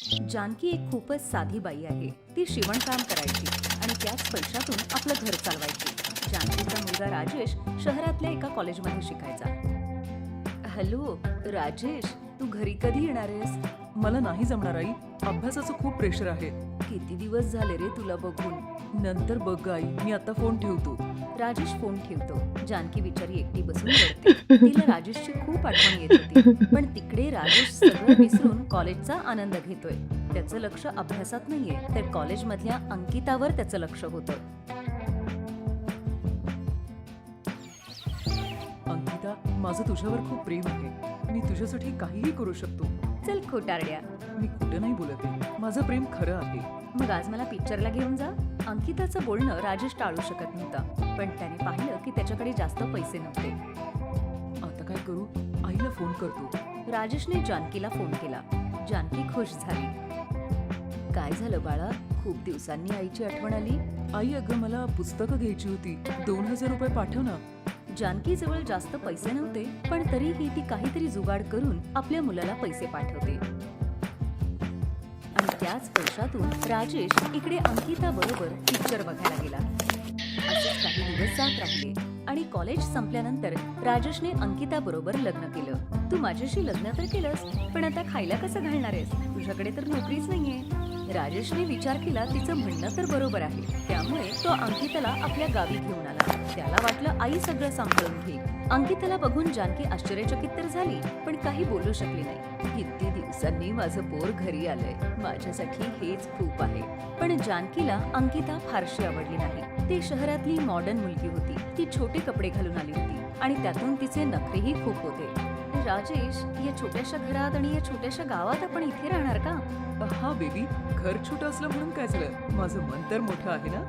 जानकी एक खूपच साधी बाई आहे. ती शिवणकाम करायची आणि त्याच पैशातून आपलं घर चालवायची. जानकीचा मुलगा राजेश शहरातल्या एका कॉलेजमध्ये शिकायचा. हॅलो राजेश, तू घरी कधी येणार आहेस? मला नाही जमणार आई. अभ्यासाचं खूप प्रेशर आहे. किती दिवस झाले रे तुला बघून. नंतर बघ आई, मी आता फोन ठेवतो. राजेश फोन ठेवतो. जानकी बिचारी एकटी बसून रडते. तिला राजेशची खूप आठवण येत होती. पण तिकडे राजेश सगळं विसरून कॉलेजचा आनंद घेतोय. त्याचं लक्ष अभ्यासात नाहीये, तर कॉलेजमधल्या अंकितावर त्याचं लक्ष होतं. अंकिता, माझं तुझ्यावर खूप प्रेम आहे. मी तुझ्यासाठी काहीही करू शकतो. चल खोटारड्या. मी कुठं नाही बोलत आहे. माझं प्रेम खरं आहे. मग आज मला पिक्चरला घेऊन जा. अंकिताचं बोलणं राजेश टाळू शकत नव्हता, पण त्याने पाहिलं की त्याच्याकडे जास्त पैसे नव्हते. आता काय करू? आईला फोन करतो. राजेशने जानकीला फोन केला. जानकी खुश झाली. काय झालं बाळा, खूप दिवसांनी आईची आठवण आली? आई, अगं मला पुस्तकं घ्यायची होती. 2000 रुपये पाठव ना. जानकी जवळ जास्त पैसे नव्हते, पण तरीही ती काहीतरी जुगाड करून आपल्या मुलाला पैसे पाठवते. आणि त्याच पैशातून राजेश इकडे अंकिता बरोबर पिक्चर बघायला गेला. असेच काही दिवस जात राहिले आणि कॉलेज संपल्यानंतर राजेशने अंकिता बरोबर लग्न केलं. तू माझ्याशी लग्न तर केलंस, पण आता खायला कसं घालणार आहेस? तुझ्याकडे तर नोकरीच नाहीये. राजेशने विचार केला तिचं म्हणणं तर बरोबर आहे. त्यामुळे तो अंकिताला आपल्या गावी घेऊन आला. त्याला वाटलं आई सगळं सांभाळून घेईल. अंकिताला बघून जानकी आश्चर्यचकित तर झाली, पण काही बोलू शकली नाही. किती दिवसांनी माझं पोर घरी आलंय, माझ्यासाठी हेच खूप आहे. पण जानकीला अंकिता फारशी आवडली नाही. ती शहरातली मॉडर्न मुलगी होती. ती छोटे कपडे घालून आली होती आणि त्यातून तिचे नखरेही खूप होते. राजेश, या छोट्याशा घरात आणि या छोट्याशा गावात आपण इथे राहणार का? हा बेबी, घर छोटं असलं म्हणून काय झालं? माझं मन तर मोठं आहे ना.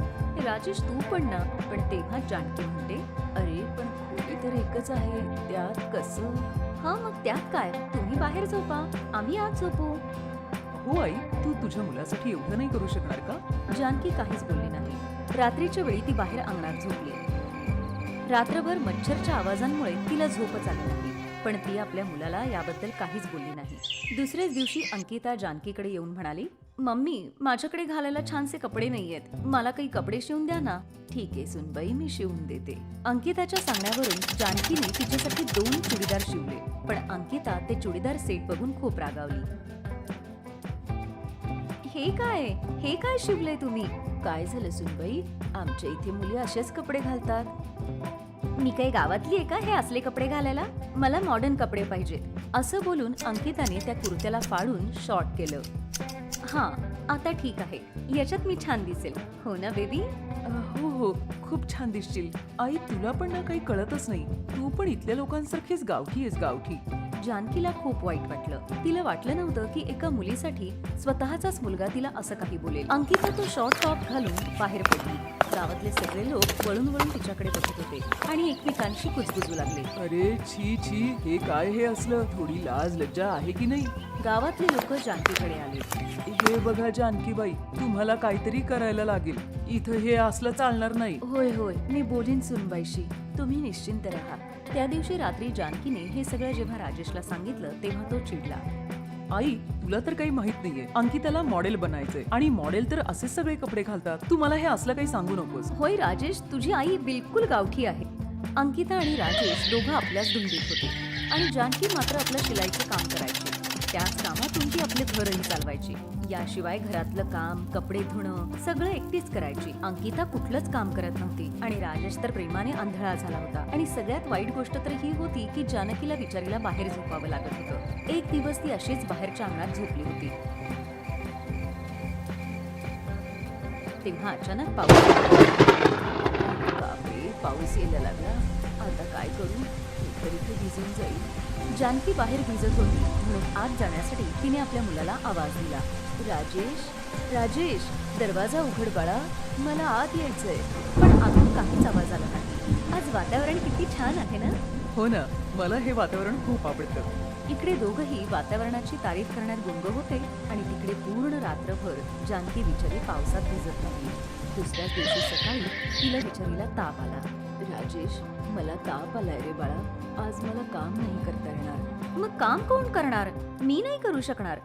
राजेश, तू पण ना. पण तेव्हा जानकी म्हणते, अरे पण खोली तर एकच आहे, त्यात कसं? हा, मग त्यात काय, तुम्ही बाहेर झोपा, आम्ही आत झोपू. हो आई, तू तुझ्या मुलासाठी एवढं नाही करू शकणार का? जानकी काहीच बोलली नाही. रात्रीच्या वेळी ती बाहेर अंगणात झोपली. रात्रभर मच्छरच्या आवाजांमुळे तिला झोपच आली नाही, पण ती आपल्या मुलाला याबद्दल काहीच बोलली नाही. दुसऱ्याच दिवशी अंकिता जानकीकडे येऊन म्हणाली, मम्मी, माझ्याकडे घालायला छानसे कपडे नाहीयेत, मला काही कपडे शिवून द्या ना. ठीक आहे सुनबाई, मी शिवून देते. अंकिताच्या सांगण्यावरून जानकीने तिच्यासाठी 2 चुडीदार शिवले, पण अंकिता ते चुडीदार सेट बघून खूप रागावली. हे काय शिवलंय तुम्ही? काय झालं सुनबाई, आमच्या इथे मुली असेच कपडे घालतात. मी काही गावातली आहे का हे असले कपडे घालायला? मला मॉडर्न कपडे पाहिजेत. असं बोलून अंकिताने त्या कुर्त्याला फाडून शॉर्ट केलं. हा, आता ठीक आहे, याच्यात मी छान दिसेल, हो ना बेबी? हो हो, खूप छान दिसशील. आई, तुला पण ना काही कळतच नाही. तू पण इथल्या लोकांसारखीच गावठी आहेस, गावठी. जानकीला खूप वाईट वाटलं. तिला वाटलं नव्हतं की एका मुलीसाठी स्वतःचाच मुलगा तिला असं काही बोलेल. अंकिता तो शॉर्ट टॉप घालून बाहेर पडली. गावातले सगळे लोक वळून वळून तिच्याकडे बघत होते आणि एकमेकांशी कुजबुजू लागले. अरे छी छी, हे काय हे असलं? थोडी लाज लज्जा आहे की नाही? गावातले लोक जानकीकडे आले. हे बघा जानकीबाई, तुम्हाला काहीतरी करायला लागेल. इथं हे असलं चालणार नाही. होय होय, मी बोलीन सुनबाईशी, तुम्ही निश्चिंत राहा. त्या दिवशी रात्री जानकीने हे सगळं जेव्हा राजेशला सांगितलं तेव्हा तो चिडला. आई, तुला तर काही माहित नाहीये. अंकिताला मॉडेल बनायचंय आणि मॉडेल तर असेच सगळे कपडे घालतात. तू मला हे असलं काही सांगू नकोस. होय राजेश, तुझी आई बिलकुल गावठी आहे. अंकिता आणि राजेश दोघं आपल्याच धुंदीत होते आणि जानकी मात्र आपलं शिलाईचं काम करायची. त्याच कामातून ती आपले घरही चालवायची. याशिवाय घरातलं काम, कपडे धुणं सगळं एकटीच करायची. अंकिता कुठलंच काम करत नव्हती आणि राजेश तर प्रेमाने आंधळा झाला होता. आणि सगळ्यात वाईट गोष्ट तर ही होती की जानकीला बिचारीला बाहेर झोपावं लागत होतं. एक दिवस ती अशीच बाहेरच्या अंगणात झोपली होती. तेव्हा अचानक पाऊस यायला लागला. आता काय करू? तरी ते भिजून जाईल. जानकी बाहेर भिजत होती म्हणून आत जाण्यासाठी तिने आपल्या मुलाला आवाज दिला. राजेश, राजेश, दरवाजा उघड बाळा, मला आत यायचंय. पण आतून काहीच आवाज आला नाही. आज वातावरण किती छान आहे ना? हो ना, मला हे वातावरण खूप आवडतं. इकडे दोघंही वातावरणाची तारीफ करण्यात गुंग होते आणि तिकडे पूर्ण रात्रभर जानकी बिचारी पावसात भिजत राहिली. दुसऱ्याच दिवशी सकाळी तिला बिचारीला ताप आला. राजेश, मला ताप आलाय रे बाळा, आज मला काम नाही करता येणार. मग काम कोण करणार? मी नाही करू शकणार.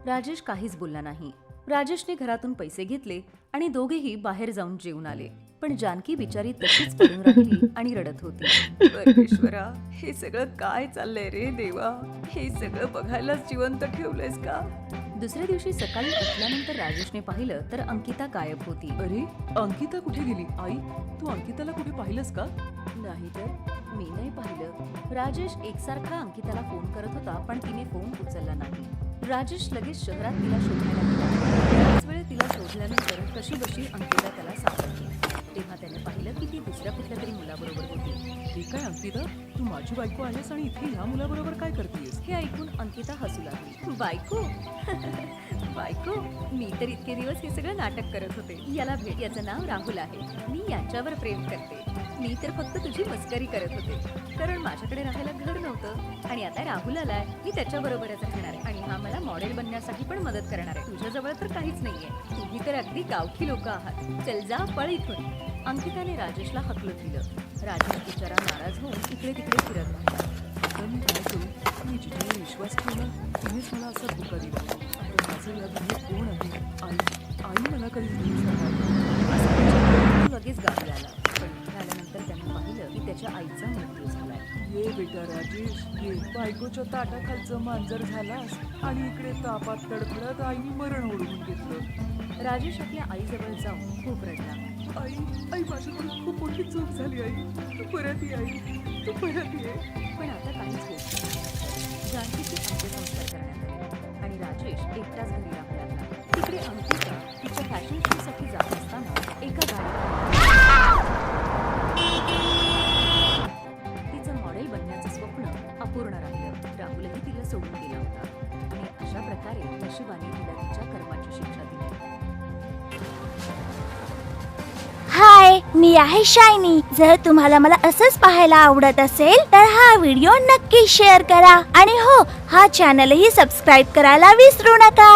राजेश काहीच बोलला नाही. राजेशने घरातून पैसे घेतले आणि दोघेही बाहेर जाऊन जेवून आले. पण जानकी बिचारी तशीच पडून राहिली आणि रडत होती. परमेश्वरा, हे सगळं काय चाललंय रे देवा? हे सगळं बघायलाच जिवंत ठेवलंयस का? दुसऱ्या दिवशी सकाळी उठल्यानंतर राजेशने पाहिलं तर अंकिता गायब होती. अरे, अंकिता कुठे गेली? आई, तू अंकिताला कुठे पाहिलंस का? नाही तर मी नाही पाहिलं. राजेश एकसारखा अंकिताला फोन करत होता पण तिने फोन उचलला नाही. राजेश लगेच शहरात तिला शोधायला गेला. बराच वेळ तिला शोधल्यानंतर कशीबशी अंकिता त्याला सापडली. तेव्हा त्याने पाहिलं की ती दुसऱ्या कुठल्या तरी मुलाबरोबर होती. हे काय अंकिता, तू माझी बायको आहेस आणि इथे ह्या मुलाबरोबर काय करतेस? हे ऐकून अंकिता हसू लागली. बायको? बायको? मी तर इतके दिवस हे सगळं नाटक करत होते. याला भेट, याचं नाव राहुल आहे. मी याच्यावर प्रेम करते. मी तर फक्त तुझी मस्करी करत होते, कारण माझ्याकडे राहायला घर नव्हतं आणि आता राहुल आलाय. मी त्याच्याबरोबरच राहणार आहे आणि हा मला मॉडेल बनण्यासाठी पण मदत करणार आहे. तुझ्याजवळ तर काहीच नाहीये. तुम्ही तर अगदी गावठी लोक आहात. चल जा, पळ इथून. अंकिताने राजेशला हकलून दिलं. राजेश बिचारा नाराज होऊन इकडे तिकडे फिरत राहिला. आता मी काय करू? मी जिच्यावर विश्वास ठेवला तिनेच मला असा धोका दिला. आता माझं या दुनियेत कोण आहे? आई मला कधी नाही सांगणार. असं विचार करून तो लगेच गावी आला. पण इथे आल्यानंतर त्याने पाहिलं की त्याच्या आईचा मृत्यू झालाय. ये बेटा राजेश, ये. बायकोच्या ताटाखालचं मांजर झालास आणि इकडे तापात तडफडत आईने मरण ओढवून घेतलं. राजेश आपल्या आईजवळ जाऊन खूप रडला. आई, माझ्याकडून खूप मोठी चूक झाली. आई, तू परत ये. आई, तू परत ये. पण आता काहीच होत नाही. जानकीचे अंत्यसंस्कार करण्यात आले आणि राजेश एकटाच घरी राहू लागला. तिकडे अंकिता तिच्या फॅशन शोसाठी जात असताना एका गाडीत तिचं मॉडेल बनण्याचं स्वप्न अपूर्ण राहिलं. राहुलही तिला सोडून गेला होता आणि अशा प्रकारे नशिबाने तिला तिच्या कर्माची शिक्षा दिली. हाय, मी आहे शायनी. जर तुम्हाला मला असंच पाहायला आवडत असेल तर हा व्हिडिओ नक्की शेअर करा आणि हो, हा चॅनलही सबस्क्राईब करायला विसरू नका.